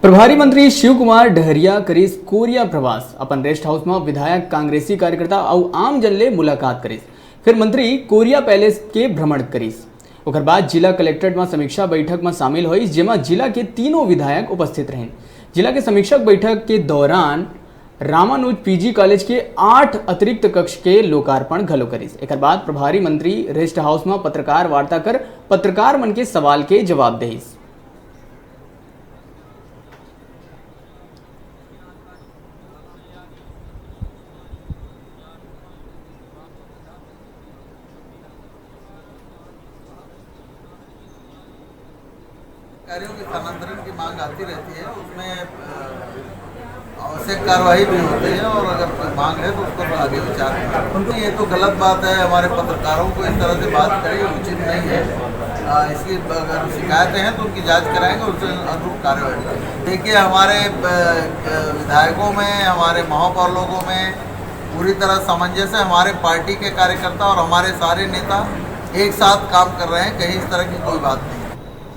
प्रभारी मंत्री शिव कुमार डहरिया करीस कोरिया प्रवास अपन रेस्ट हाउस में विधायक कांग्रेसी कार्यकर्ता और आम जन ले मुलाकात करीस। फिर मंत्री कोरिया पैलेस के भ्रमण करीस। ओकर बाद जिला कलेक्ट्रेट में समीक्षा बैठक में शामिल हुई, जेमा जिला के तीनों विधायक उपस्थित रहे। जिला के समीक्षक बैठक के दौरान रामानुज पीजी कॉलेज के 8 अतिरिक्त कक्ष के लोकार्पण घलो करीस। एक बाद प्रभारी मंत्री रेस्ट हाउस में पत्रकार वार्ता कर पत्रकार मन के सवाल के जवाब देहिस। कार्यों के स्थानांतरण की मांग आती रहती है, उसमें आवश्यक कार्रवाई भी होती है और अगर कोई मांग है तो उस पर आगे विचार करें। ये तो गलत बात है, हमारे पत्रकारों को इस तरह से बात करें उचित नहीं है। इसकी अगर शिकायतें हैं तो उनकी जांच कराएंगे, उससे अनुरूप कार्रवाई करेंगे। देखिए, हमारे विधायकों में, हमारे महापौर लोगों में पूरी तरह सामंजस्य है। हमारे पार्टी के कार्यकर्ता और हमारे सारे नेता एक साथ काम कर रहे हैं, कहीं इस तरह की कोई बात नहीं।